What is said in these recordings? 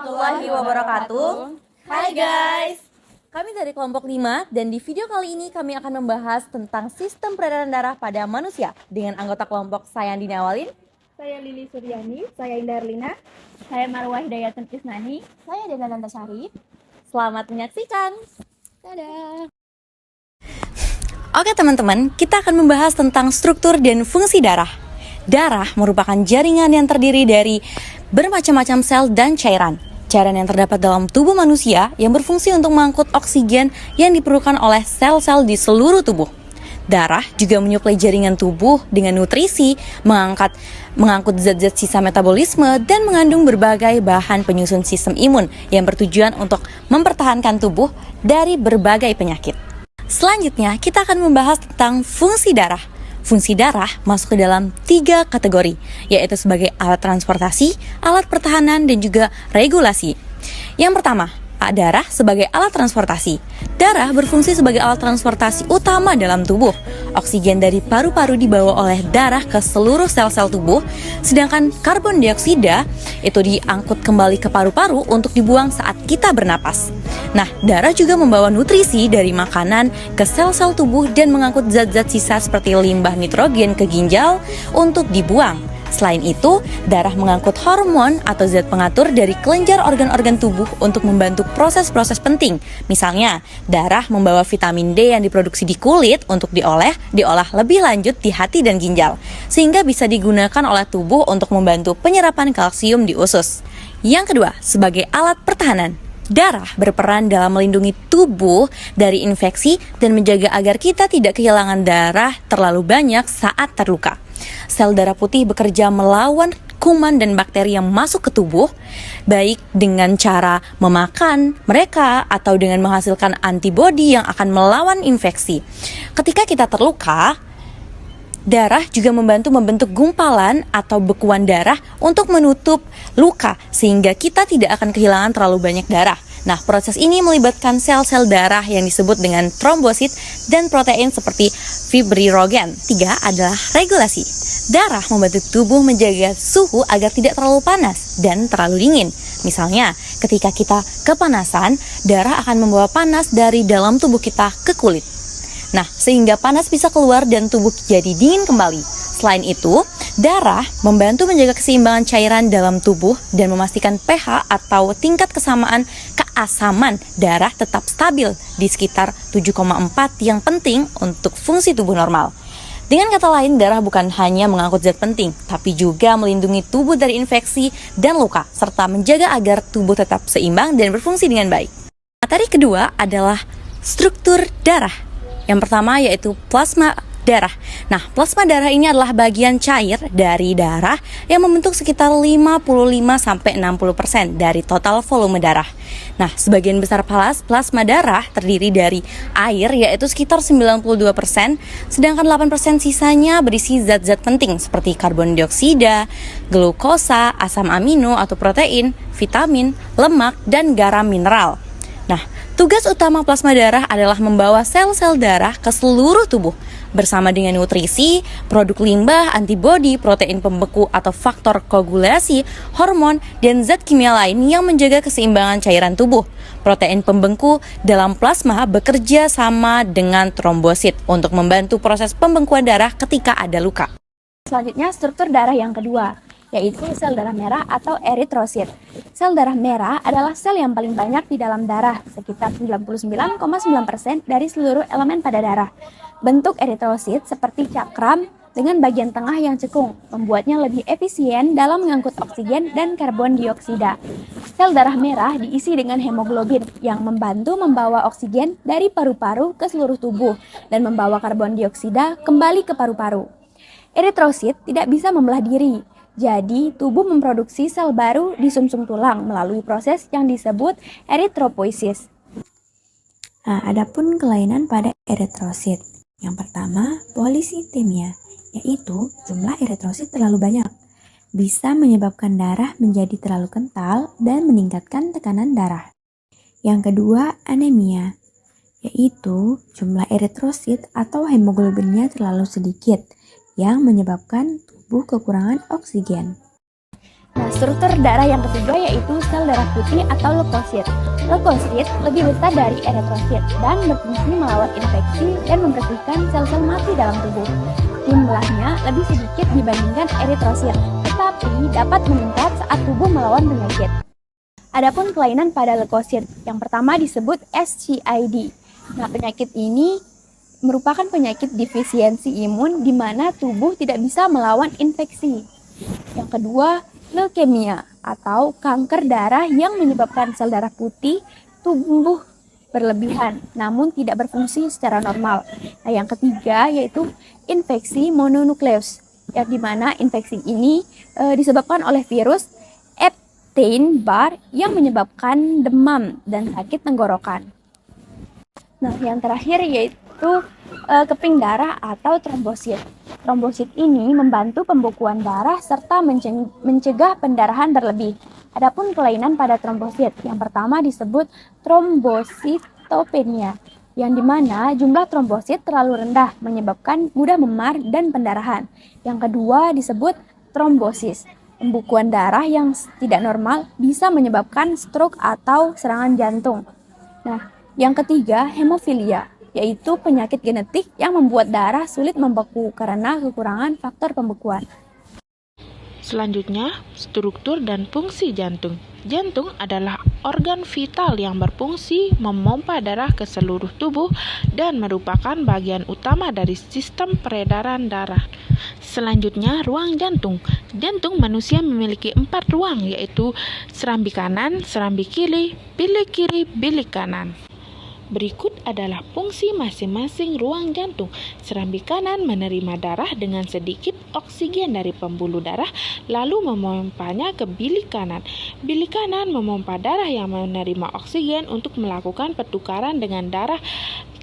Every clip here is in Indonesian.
warahmatullahi wabarakatuh. Hai guys. Kami dari kelompok 5 dan di video kali ini kami akan membahas tentang sistem peredaran darah pada manusia dengan anggota kelompok saya Andina Awalin, Saya Lili Suryani, saya Indah Erlina, saya Marwah Hidayatun Kisnani, Saya Dena Nantasari. Selamat menyaksikan. Dadah. Oke teman-teman, kita akan membahas tentang struktur dan fungsi darah. Darah merupakan jaringan yang terdiri dari bermacam-macam sel dan cairan. Cairan yang terdapat dalam tubuh manusia yang berfungsi untuk mengangkut oksigen yang diperlukan oleh sel-sel di seluruh tubuh. Darah juga menyuplai jaringan tubuh dengan nutrisi, mengangkut zat-zat sisa metabolisme, dan mengandung berbagai bahan penyusun sistem imun yang bertujuan untuk mempertahankan tubuh dari berbagai penyakit. Selanjutnya, kita akan membahas tentang fungsi darah. Fungsi darah masuk ke dalam 3 kategori, yaitu sebagai alat transportasi, alat pertahanan, dan juga regulasi. Yang pertama, darah sebagai alat transportasi. Darah berfungsi sebagai alat transportasi utama dalam tubuh. Oksigen dari paru-paru dibawa oleh darah ke seluruh sel-sel tubuh, sedangkan karbon dioksida itu diangkut kembali ke paru-paru untuk dibuang saat kita bernapas. Nah, darah juga membawa nutrisi dari makanan ke sel-sel tubuh dan mengangkut zat-zat sisa seperti limbah nitrogen ke ginjal untuk dibuang. Selain itu, darah mengangkut hormon atau zat pengatur dari kelenjar organ-organ tubuh untuk membantu proses-proses penting. Misalnya, darah membawa vitamin D yang diproduksi di kulit untuk diolah lebih lanjut di hati dan ginjal, sehingga bisa digunakan oleh tubuh untuk membantu penyerapan kalsium di usus. Yang kedua, sebagai alat pertahanan. Darah berperan dalam melindungi tubuh dari infeksi dan menjaga agar kita tidak kehilangan darah terlalu banyak saat terluka. Sel darah putih bekerja melawan kuman dan bakteri yang masuk ke tubuh, baik dengan cara memakan mereka atau dengan menghasilkan antibodi yang akan melawan infeksi. Ketika kita terluka, darah juga membantu membentuk gumpalan atau bekuan darah untuk menutup luka sehingga kita tidak akan kehilangan terlalu banyak darah. Nah, proses ini melibatkan sel-sel darah yang disebut dengan trombosit dan protein seperti fibrinogen. 3 adalah regulasi. Darah membantu tubuh menjaga suhu agar tidak terlalu panas dan terlalu dingin. Misalnya, ketika kita kepanasan, darah akan membawa panas dari dalam tubuh kita ke kulit. Nah, sehingga panas bisa keluar dan tubuh jadi dingin kembali. Selain itu, darah membantu menjaga keseimbangan cairan dalam tubuh dan memastikan pH atau tingkat kesamaan keasaman darah tetap stabil di sekitar 7,4 yang penting untuk fungsi tubuh normal. Dengan kata lain, darah bukan hanya mengangkut zat penting, tapi juga melindungi tubuh dari infeksi dan luka, serta menjaga agar tubuh tetap seimbang dan berfungsi dengan baik. Materi kedua adalah struktur darah. Yang pertama yaitu plasma darah. Nah, plasma darah ini adalah bagian cair dari darah yang membentuk sekitar 55-60% dari total volume darah. Nah, sebagian besar plasma darah terdiri dari air yaitu sekitar 92%, sedangkan 8% sisanya berisi zat-zat penting seperti karbon dioksida, glukosa, asam amino atau protein, vitamin, lemak, dan garam mineral. Nah, tugas utama plasma darah adalah membawa sel-sel darah ke seluruh tubuh bersama dengan nutrisi, produk limbah, antibodi, protein pembeku atau faktor koagulasi, hormon, dan zat kimia lain yang menjaga keseimbangan cairan tubuh. Protein pembengku dalam plasma bekerja sama dengan trombosit untuk membantu proses pembengkuan darah ketika ada luka. Selanjutnya struktur darah yang kedua, yaitu sel darah merah atau eritrosit. Sel darah merah adalah sel yang paling banyak di dalam darah, sekitar 99,9% dari seluruh elemen pada darah. Bentuk eritrosit seperti cakram dengan bagian tengah yang cekung, membuatnya lebih efisien dalam mengangkut oksigen dan karbon dioksida. Sel darah merah diisi dengan hemoglobin yang membantu membawa oksigen dari paru-paru ke seluruh tubuh dan membawa karbon dioksida kembali ke paru-paru. Eritrosit tidak bisa membelah diri. Jadi, tubuh memproduksi sel baru di sumsum tulang melalui proses yang disebut eritropoiesis. Nah, adapun kelainan pada eritrosit. Yang pertama, polisitemia, yaitu jumlah eritrosit terlalu banyak. Bisa menyebabkan darah menjadi terlalu kental dan meningkatkan tekanan darah. Yang kedua, anemia, yaitu jumlah eritrosit atau hemoglobinnya terlalu sedikit, yang menyebabkan tubuh kekurangan oksigen. Nah, struktur darah yang ketiga yaitu sel darah putih atau leukosit. Leukosit lebih besar dari eritrosit dan berfungsi melawan infeksi dan membersihkan sel-sel mati dalam tubuh. Jumlahnya lebih sedikit dibandingkan eritrosit, tetapi dapat meningkat saat tubuh melawan penyakit. Adapun kelainan pada leukosit, yang pertama disebut SCID. Nah, penyakit ini merupakan penyakit defisiensi imun di mana tubuh tidak bisa melawan infeksi. Yang kedua, leukemia atau kanker darah yang menyebabkan sel darah putih tumbuh berlebihan namun tidak berfungsi secara normal. Nah, yang ketiga yaitu infeksi mononukleus, yang dimana infeksi ini disebabkan oleh virus Epstein-Barr yang menyebabkan demam dan sakit tenggorokan. Nah, yang terakhir yaitu keping darah atau trombosit. Trombosit ini membantu pembekuan darah serta mencegah pendarahan berlebih. Adapun kelainan pada trombosit, yang pertama disebut trombositopenia, yang dimana jumlah trombosit terlalu rendah menyebabkan mudah memar dan pendarahan. Yang kedua disebut trombosis. Pembekuan darah yang tidak normal bisa menyebabkan stroke atau serangan jantung. Nah, yang ketiga hemofilia, yaitu penyakit genetik yang membuat darah sulit membeku karena kekurangan faktor pembekuan. Selanjutnya, struktur dan fungsi jantung. Jantung adalah organ vital yang berfungsi memompa darah ke seluruh tubuh dan merupakan bagian utama dari sistem peredaran darah. Selanjutnya, ruang jantung. Jantung manusia memiliki 4 ruang, yaitu serambi kanan, serambi kiri, bilik kanan. Berikut adalah fungsi masing-masing ruang jantung. Serambi kanan menerima darah dengan sedikit oksigen dari pembuluh darah, lalu memompanya ke bilik kanan. Bilik kanan memompa darah yang menerima oksigen untuk melakukan pertukaran dengan darah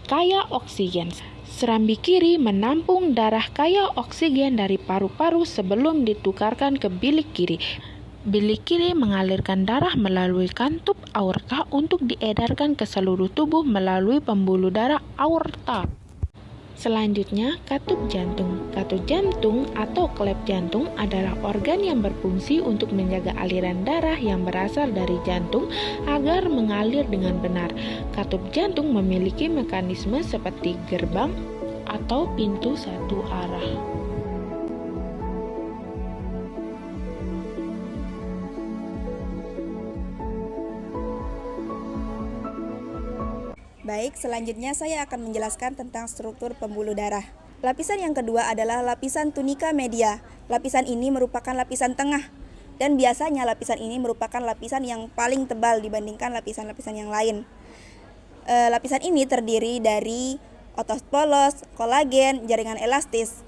kaya oksigen. Serambi kiri menampung darah kaya oksigen dari paru-paru sebelum ditukarkan ke bilik kiri. Bilik kiri mengalirkan darah melalui kantub aorta untuk diedarkan ke seluruh tubuh melalui pembuluh darah aorta. Selanjutnya, katup jantung. Katup jantung atau klep jantung adalah organ yang berfungsi untuk menjaga aliran darah yang berasal dari jantung agar mengalir dengan benar. Katup jantung memiliki mekanisme seperti gerbang atau pintu satu arah. Baik, selanjutnya saya akan menjelaskan tentang struktur pembuluh darah. Lapisan yang kedua adalah lapisan tunika media. Lapisan ini merupakan lapisan tengah, dan biasanya lapisan ini merupakan lapisan yang paling tebal dibandingkan lapisan-lapisan yang lain. Lapisan ini terdiri dari otot polos, kolagen, jaringan elastis.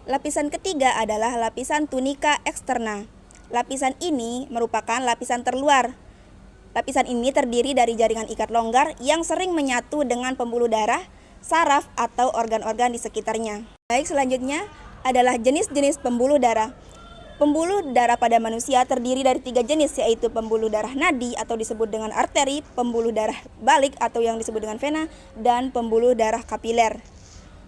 Lapisan ketiga adalah lapisan tunika eksterna. Lapisan ini merupakan lapisan terluar. Lapisan ini terdiri dari jaringan ikat longgar yang sering menyatu dengan pembuluh darah, saraf, atau organ-organ di sekitarnya. Baik, selanjutnya adalah jenis-jenis pembuluh darah. Pembuluh darah pada manusia terdiri dari 3 jenis, yaitu pembuluh darah nadi atau disebut dengan arteri, pembuluh darah balik atau yang disebut dengan vena, dan pembuluh darah kapiler.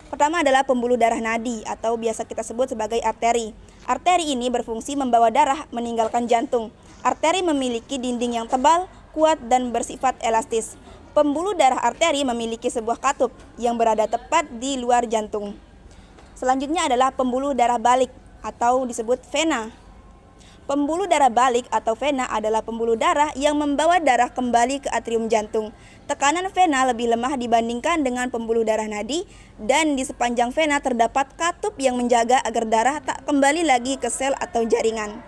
Pertama adalah pembuluh darah nadi atau biasa kita sebut sebagai arteri. Arteri ini berfungsi membawa darah meninggalkan jantung. Arteri memiliki dinding yang tebal, kuat, dan bersifat elastis. Pembuluh darah arteri memiliki sebuah katup yang berada tepat di luar jantung. Selanjutnya adalah pembuluh darah balik atau disebut vena. Pembuluh darah balik atau vena adalah pembuluh darah yang membawa darah kembali ke atrium jantung. Tekanan vena lebih lemah dibandingkan dengan pembuluh darah nadi, dan di sepanjang vena terdapat katup yang menjaga agar darah tak kembali lagi ke sel atau jaringan.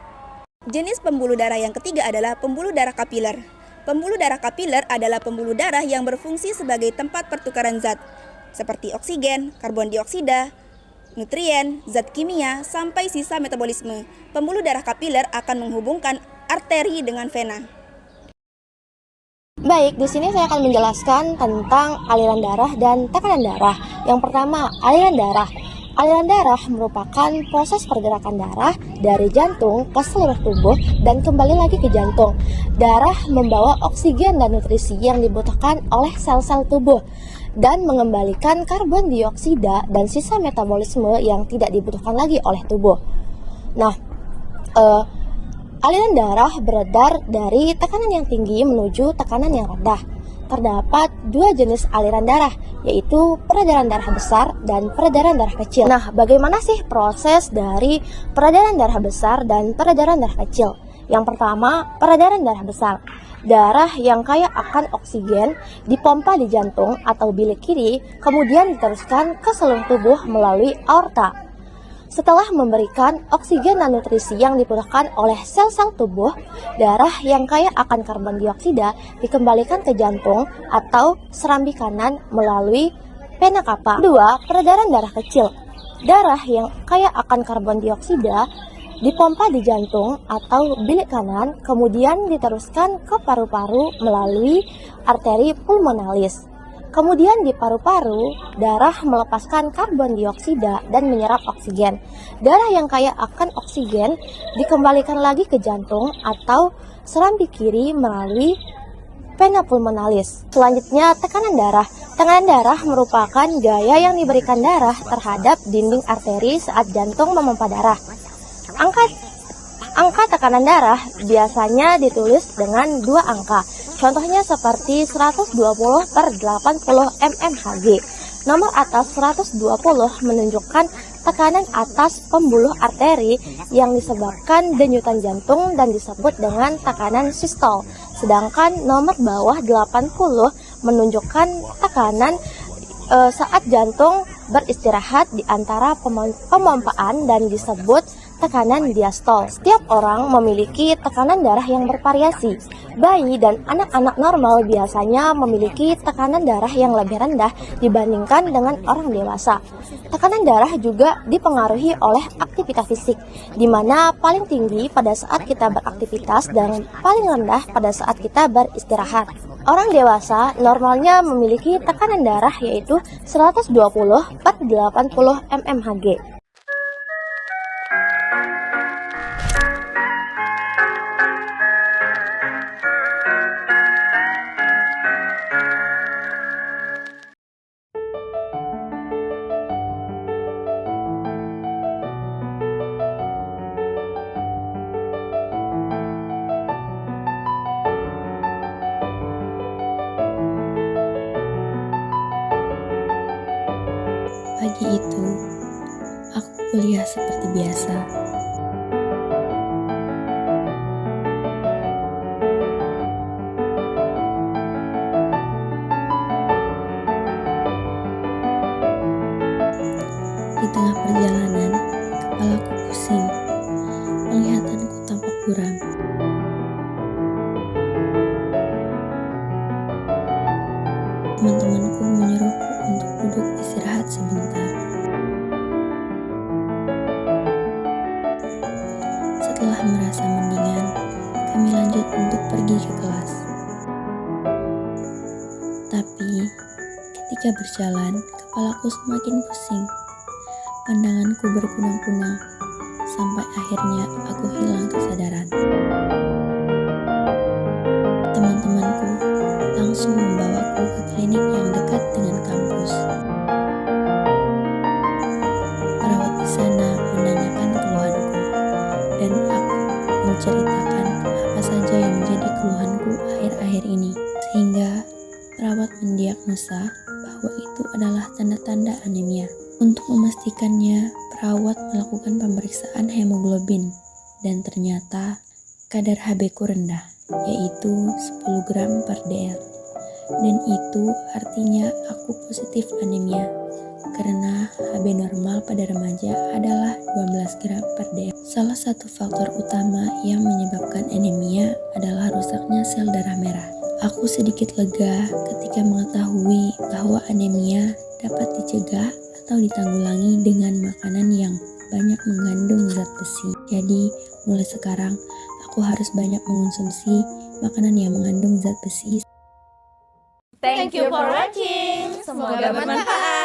Jenis pembuluh darah yang ketiga adalah pembuluh darah kapiler. Pembuluh darah kapiler adalah pembuluh darah yang berfungsi sebagai tempat pertukaran zat, seperti oksigen, karbon dioksida, nutrien, zat kimia, sampai sisa metabolisme. Pembuluh darah kapiler akan menghubungkan arteri dengan vena. Baik, di sini saya akan menjelaskan tentang aliran darah dan tekanan darah. Yang pertama, aliran darah. Aliran darah merupakan proses pergerakan darah dari jantung ke seluruh tubuh dan kembali lagi ke jantung. Darah membawa oksigen dan nutrisi yang dibutuhkan oleh sel-sel tubuh dan mengembalikan karbon dioksida dan sisa metabolisme yang tidak dibutuhkan lagi oleh tubuh. Nah, aliran darah beredar dari tekanan yang tinggi menuju tekanan yang rendah. Terdapat dua jenis aliran darah, yaitu peredaran darah besar dan peredaran darah kecil. Nah, bagaimana sih proses dari peredaran darah besar dan peredaran darah kecil? Yang pertama, peredaran darah besar. Darah yang kaya akan oksigen dipompa di jantung atau bilik kiri, kemudian diteruskan ke seluruh tubuh melalui aorta. Setelah memberikan oksigen dan nutrisi yang dibutuhkan oleh sel-sel tubuh, darah yang kaya akan karbon dioksida dikembalikan ke jantung atau serambi kanan melalui vena cava. Kedua, peredaran darah kecil. Darah yang kaya akan karbon dioksida dipompa di jantung atau bilik kanan, kemudian diteruskan ke paru-paru melalui arteri pulmonalis. Kemudian di paru-paru, darah melepaskan karbon dioksida dan menyerap oksigen. Darah yang kaya akan oksigen dikembalikan lagi ke jantung atau serambi kiri melalui vena pulmonalis. Selanjutnya, tekanan darah. Tekanan darah merupakan gaya yang diberikan darah terhadap dinding arteri saat jantung memompa darah. Angka tekanan darah biasanya ditulis dengan dua angka. Contohnya seperti 120 per 80 mmHg. Nomor atas 120 menunjukkan tekanan atas pembuluh arteri yang disebabkan denyutan jantung dan disebut dengan tekanan sistol. Sedangkan nomor bawah 80 menunjukkan tekanan saat jantung beristirahat di antara pemompaan dan disebut tekanan diastol. Setiap orang memiliki tekanan darah yang bervariasi. Bayi dan anak-anak normal biasanya memiliki tekanan darah yang lebih rendah dibandingkan dengan orang dewasa. Tekanan darah juga dipengaruhi oleh aktivitas fisik, di mana paling tinggi pada saat kita beraktivitas dan paling rendah pada saat kita beristirahat. Orang dewasa normalnya memiliki tekanan darah yaitu 120 per 80 mmHg. Pagi itu, aku kuliah seperti biasa. Di tengah perjalanan, kepalaku pusing, penglihatanku tampak buram. Teman-temanku menyuruhku untuk duduk istirahat sebentar. Setelah merasa mendingan, kami lanjut untuk pergi ke kelas. Tapi, ketika berjalan, kepalaku semakin pusing. Pandanganku berkunang-kunang, sampai akhirnya aku hilang kesadaran. Teman-temanku langsung membawaku ke klinik yang dekat dengan kampus. Perawat di sana menanyakan keluhanku, dan aku menceritakan apa saja yang menjadi keluhanku akhir-akhir ini, sehingga perawat mendiagnosa bahwa itu adalah tanda-tanda anemia. Untuk memastikannya, perawat melakukan pemeriksaan hemoglobin, dan ternyata kadar Hb ku rendah, yaitu 10 gram per dl. Dan itu artinya aku positif anemia, karena Hb normal pada remaja adalah 12 gram per dl. Salah satu faktor utama yang menyebabkan anemia adalah rusaknya sel darah merah. Aku sedikit lega ketika mengetahui bahwa anemia dapat dicegah atau ditanggulangi dengan makanan yang banyak mengandung zat besi. Jadi, mulai sekarang aku harus banyak mengonsumsi makanan yang mengandung zat besi. Thank you for watching. Semoga bermanfaat.